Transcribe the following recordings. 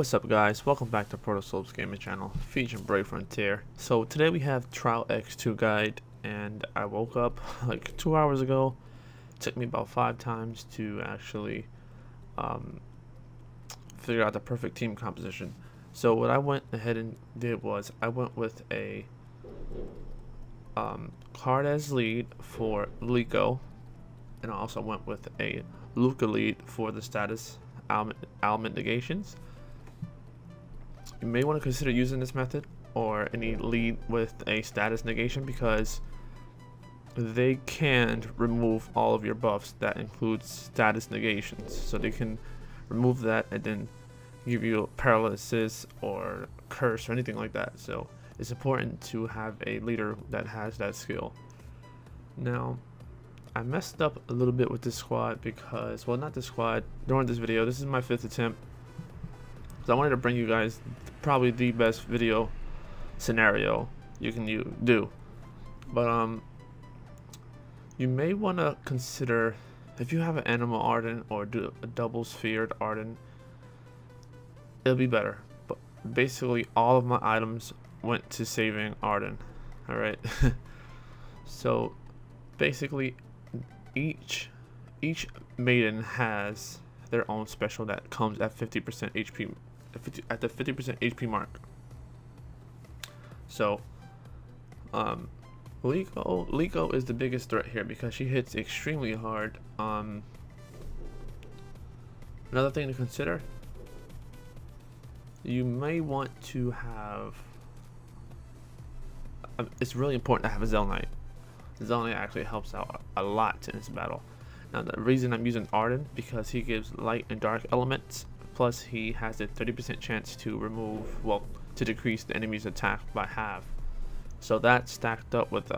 what's up guys, welcome back to Protoscope's gaming channel, featuring Brave Frontier. So today we have Trial X2 guide, and I woke up like 2 hours ago. It took me about 5 times to actually figure out the perfect team composition. So what I went ahead and did was I went with a Grahdens lead for Liko, and I also went with a Luca lead for the status element negations. You may want to consider using this method or any lead with a status negation, because they can remove all of your buffs. That includes status negations, so they can remove that and then give you paralysis or curse or anything like that. So it's important to have a leader that has that skill. Now I messed up a little bit with this squad because, well, not the squad, during this video. This is my 5th attempt, so I wanted to bring you guys probably the best video scenario you can do. But you may want to consider, if you have an animal Arden or do a double sphered Arden, it'll be better. But basically all of my items went to saving Arden. Alright. So basically each maiden has their own special that comes at 50% HP, at the 50% HP mark. So Liko is the biggest threat here because she hits extremely hard. Another thing to consider, you may want to have, it's really important to have a Zel Knight. Zel Knight actually helps out a lot in this battle. Now the reason I'm using Arden, because he gives light and dark elements, plus he has a 30% chance to remove, well, to decrease the enemy's attack by half. So that stacked up with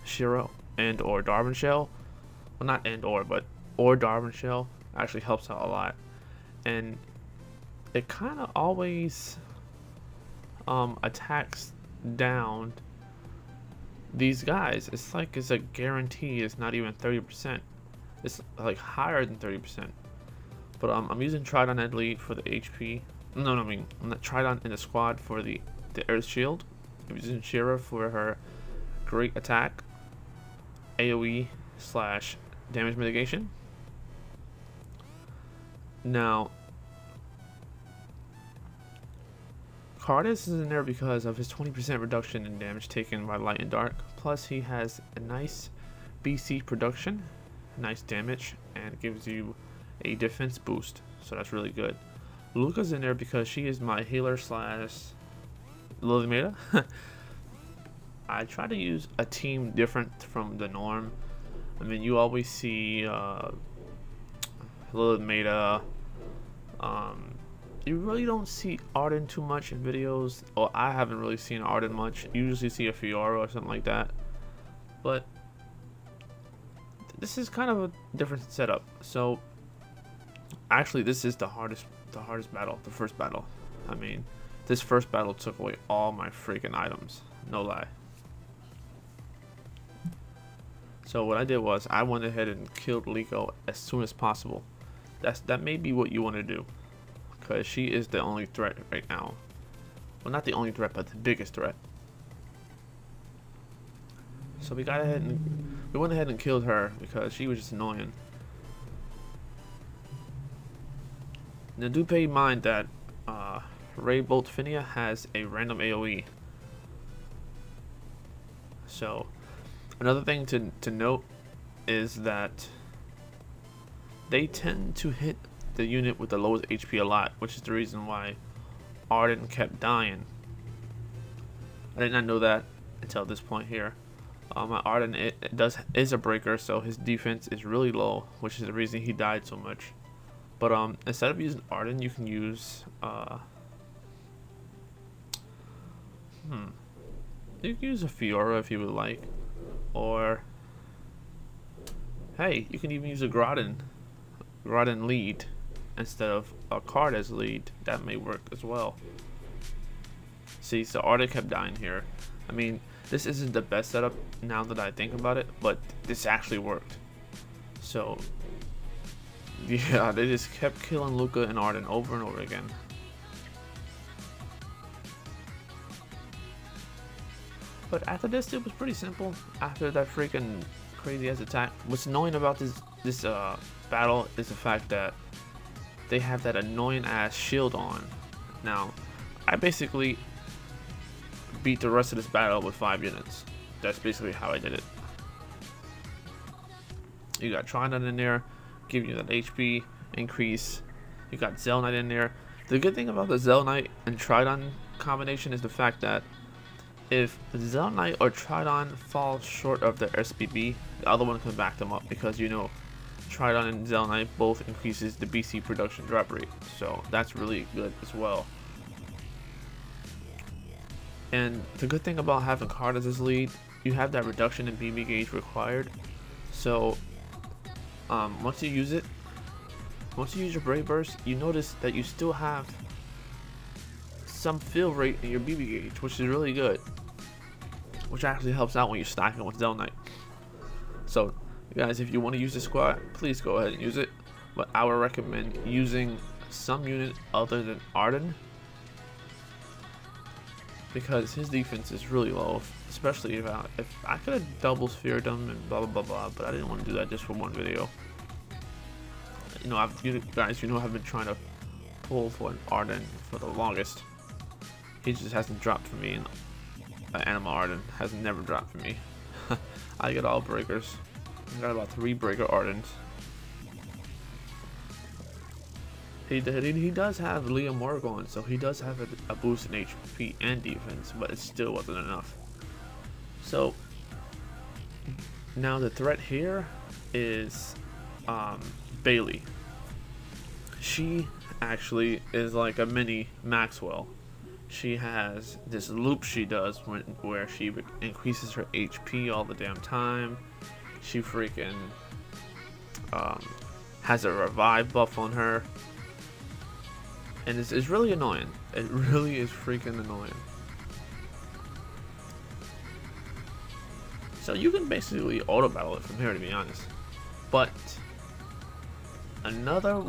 Shiro and or Darwin Shell, well, not and or Darwin Shell actually helps out a lot. And it kind of always attacks down these guys. It's like it's a guarantee. It's not even 30%. It's like higher than 30%. But I'm using Tridon at lead for the HP. No, I mean, I'm not Tridon in the squad for the Earth Shield. I'm using Shira for her great attack, AoE / damage mitigation. Now Grahdens is in there because of his 20% reduction in damage taken by light and dark, plus he has a nice BC production, nice damage, and gives you a defense boost, so that's really good. Luca's in there because she is my healer / Lily Meta. I try to use a team different from the norm. I mean, you always see Lily Meta. You really don't see Arden too much in videos, or I haven't really seen Arden much. You usually see a Fiora or something like that, but this is kind of a different setup. So actually this is the hardest battle, the first battle. I mean, this first battle took away all my freaking items, no lie. So what I did was I went ahead and killed Liko as soon as possible. That may be what you want to do, because she is the only threat right now. Well, not the only threat, but the biggest threat. So we went ahead and killed her because she was just annoying. Now do pay in mind that Ray Bolt Finia has a random AoE. So another thing to note is that they tend to hit the unit with the lowest HP a lot, which is the reason why Arden kept dying. I did not know that until this point here. My Arden is a breaker, so his defense is really low, which is the reason he died so much. But instead of using Arden, you can use you can use a Fiora if you would like, or hey, you can even use a Grahdens lead instead of a Grahdens lead. That may work as well. See, so Arden kept dying here. I mean, this isn't the best setup now that I think about it, but this actually worked. So Yeah, they just kept killing Luca and Arden over and over again. But after this, it was pretty simple. After that freaking crazy ass attack, what's annoying about this battle is the fact that they have that annoying ass shield on. Now, I basically beat the rest of this battle with 5 units. That's basically how I did it. You got Trident in there, giving you that HP increase. You got Zell Knight in there. The good thing about the Zell Knight and Trident combination is the fact that if Zell Knight or Trident falls short of their SPB, the other one can back them up, because you know Trident and Zell Knight both increases the BC production drop rate, so that's really good as well. And the good thing about having Grahdens as lead, you have that reduction in BB gauge required. So once you use it, once you use your Brave Burst, you notice that you still have some fill rate in your BB gauge, which is really good, which actually helps out when you're stacking with Zell Knight. So guys, if you want to use the squad, please go ahead and use it, but I would recommend using some unit other than Arden, because his defense is really low, especially if I could have double sphered him and blah blah blah blah, but I didn't want to do that just for one video. You know, you guys, you know, I've been trying to pull for an Arden for the longest. He just hasn't dropped for me, and Animal Arden has never dropped for me. I get all breakers. I got about 3 breaker Ardens. He does have Liam Morgan, so he does have a boost in HP and defense, but it still wasn't enough. So now the threat here is Bailey. She actually is like a mini Maxwell. She has this loop she does where she increases her HP all the damn time. She freaking has a revive buff on her. And it's really annoying. It really is freaking annoying. So you can basically auto battle it from here, to be honest. But another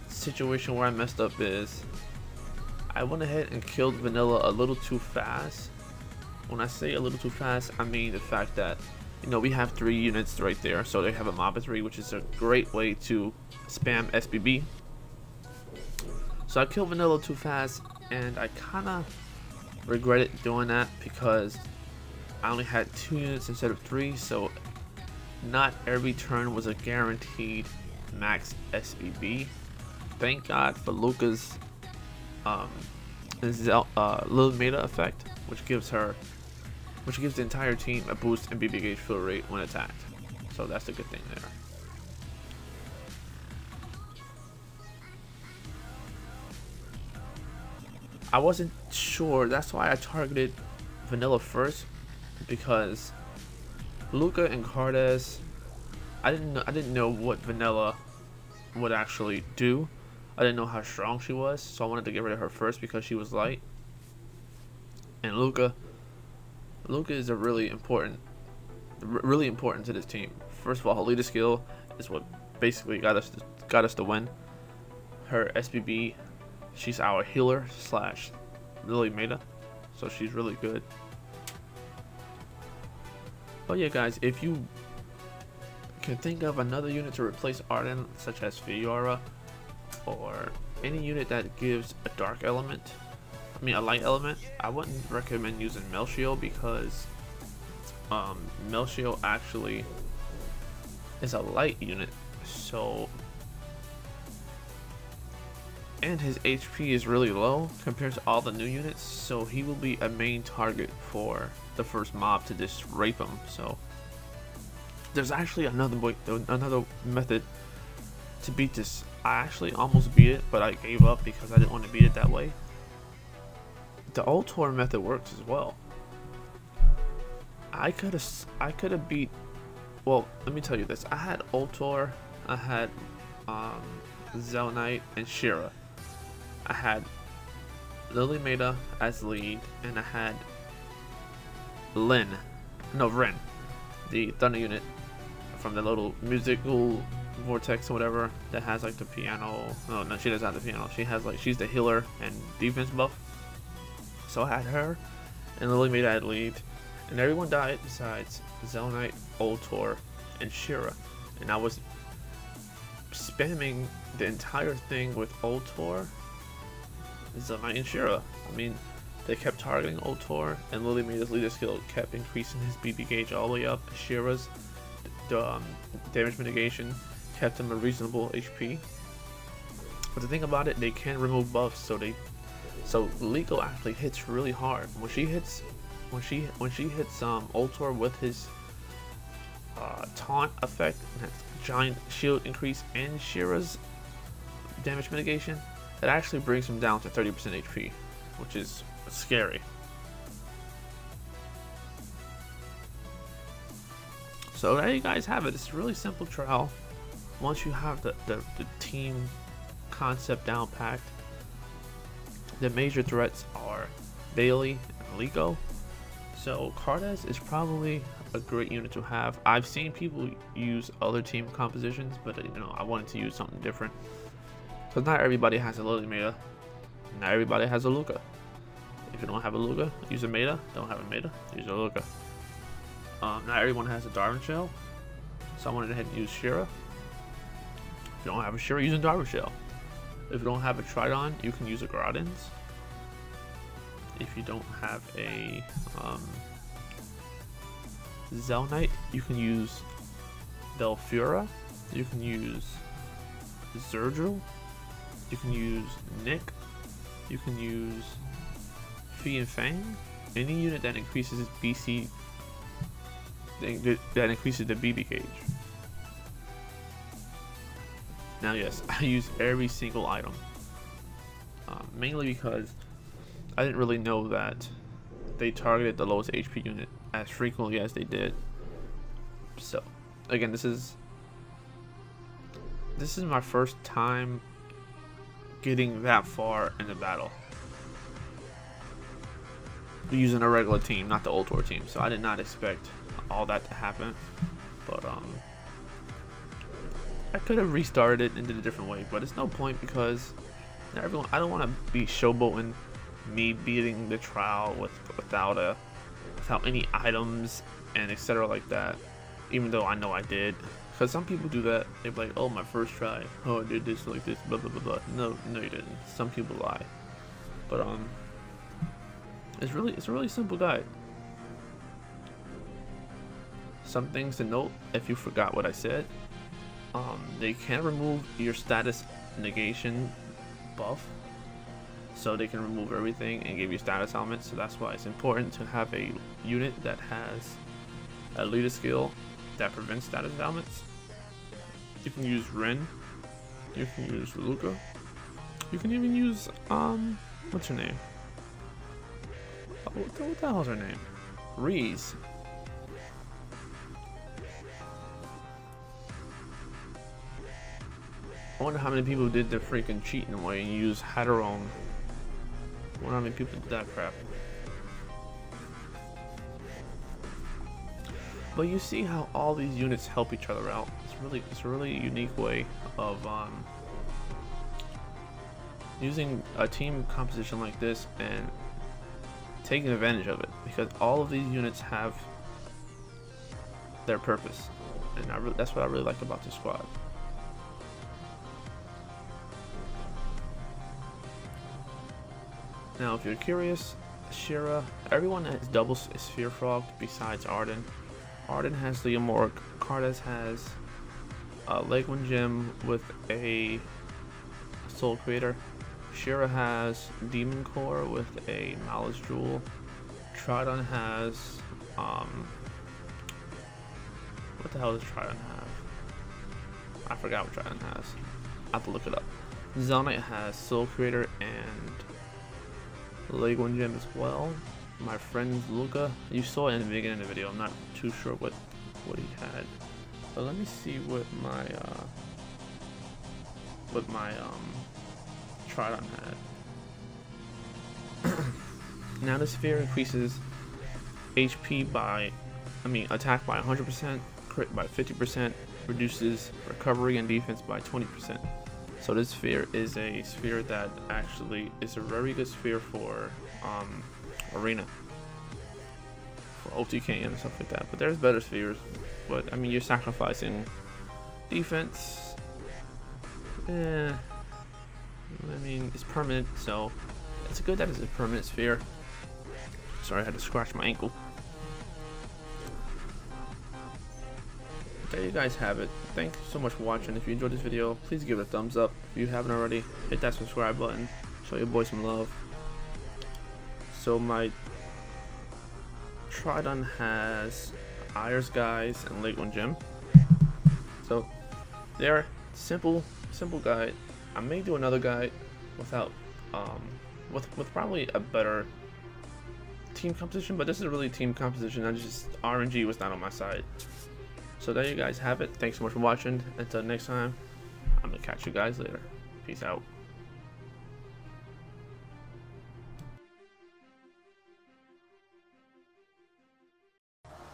situation where I messed up is I went ahead and killed Vanilla a little too fast. When I say a little too fast, I mean the fact that, you know, we have 3 units right there, so they have a mob of 3, which is a great way to spam SBB. So I killed Vanilla too fast, and I kind of regretted doing that because I only had 2 units instead of 3, so not every turn was a guaranteed max SBB. Thank God for Luca's little meta effect, which gives the entire team a boost in BB gauge fill rate when attacked. So that's a good thing there. I wasn't sure, that's why I targeted Vanilla first, because Luca and Grahdens, I didn't know what Vanilla would actually do. I didn't know how strong she was, so I wanted to get rid of her first because she was light. And Luca is a really important to this team. First of all, her leader skill is what basically got us to win. Her SBB, she's our healer slash Lily meta, so she's really good. But yeah, guys, if you can think of another unit to replace Arden, such as Fiora, or any unit that gives a dark element, I mean a light element, I wouldn't recommend using Melchiel, because Melchiel actually is a light unit, so, and his HP is really low compared to all the new units, so he will be a main target for the first mob to just rape him. So there's actually another method to beat this. I actually almost beat it, but I gave up because I didn't want to beat it that way. The Ultor method works as well. I could have beat, well, let me tell you this. I had Ultor, I had Zell Knight and Shira. I had Lily Meta as lead, and I had Ren, the Thunder unit from the little musical vortex or whatever that has like the piano. Oh no, she doesn't have the piano. She has like, she's the healer and defense buff. So I had her, and Lily made that lead, and everyone died besides Zelnite, Ultor, and Shira. And I was spamming the entire thing with Ultor, Zelnite, and Shira. I mean, they kept targeting Ultor, and Lily made his leader skill, kept increasing his BB gauge all the way up. Shira's damage mitigation kept him a reasonable HP. But the thing about it, they can remove buffs, so Liko actually hits really hard. When she hits Ultor with his taunt effect, and that's giant shield increase, and Shira's damage mitigation, that actually brings him down to 30% HP, which is scary. So there you guys have it. It's a really simple trial. Once you have the team concept down packed, the major threats are Bailey and Liko. So Grahdens is probably a great unit to have. I've seen people use other team compositions, but you know, I wanted to use something different. Because not everybody has a Lily Meta. Not everybody has a Luca. If you don't have a Luca, use a Meta. Don't have a Meta, use a Luca. Not everyone has a Darwin Shell, so I wanted to head and use Shira. If you don't have a Shira, use a Darwin Shell. If you don't have a Tridon, you can use a Grahdens. If you don't have a Zelnite, you can use Belfura. You can use Zerdril. You can use Nick. You can use Fee and Fang. Any unit that increases its BC, that increases the BB gauge. Now, yes, I use every single item, mainly because I didn't really know that they targeted the lowest HP unit as frequently as they did. So, again, this is my first time getting that far in the battle using a regular team, not the Ultor team. So I did not expect all that to happen, but I could have restarted it and did it a different way, but it's no point because everyone, I don't want to be showboating me beating the trial without any items and etc. like that, even though I know I did. Because some people do that. They're like, oh, my first try, oh, I did this like this, blah blah blah blah. No, you didn't. Some people lie, but it's a really simple guide. Some things to note if you forgot what I said. They can remove your status negation buff, so they can remove everything and give you status elements. So that's why it's important to have a unit that has a leader skill that prevents status elements. You can use Ren, you can use Luca, you can even use what's her name? What the hell's her name? Reese. I wonder how many people did the freaking cheating way and use Hadron. I wonder how many people did that crap. But you see how all these units help each other out. It's a really unique way of using a team composition like this and taking advantage of it, because all of these units have their purpose, and that's what I really like about this squad. Now, if you're curious, Shira, everyone has double Sphere Frog besides Arden. Arden has the Amorc, Grahdens has a Legwind Gem with a Soul Creator. Shira has Demon Core with a Knowledge Jewel. Tridon has what the hell does Tridon have? I forgot what Tridon has. I have to look it up. Zelnite has Soul Creator and Legwind Gem as well. My friend's Luca, you saw it in the beginning of the video. I'm not too sure what he had, but let me see what my Tridon had. Now the sphere increases HP by, attack by 100%, crit by 50%, reduces recovery and defense by 20%. So this sphere is a sphere that actually is a very good sphere for arena, for OTK and stuff like that. But there's better spheres. But I mean, you're sacrificing defense. I mean, it's permanent, so it's good that it's a permanent sphere. Sorry, I had to scratch my ankle. There you guys have it. Thanks so much for watching. If you enjoyed this video, please give it a thumbs up. If you haven't already, hit that subscribe button. Show your boy some love. So my Tridon has Ayers guys and Lake One Gem. So they're simple guide. I may do another guide without with probably a better team composition, but this is really team composition. I just RNG was not on my side. So there you guys have it. Thanks so much for watching. Until next time, I'm gonna catch you guys later. Peace out.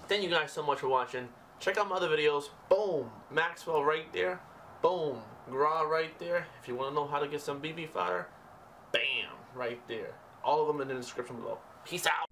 Thank you guys so much for watching. Check out my other videos. Boom, Maxwell right there. Boom, Grah right there. If you want to know how to get some BB fodder, bam, right there. All of them in the description below. Peace out.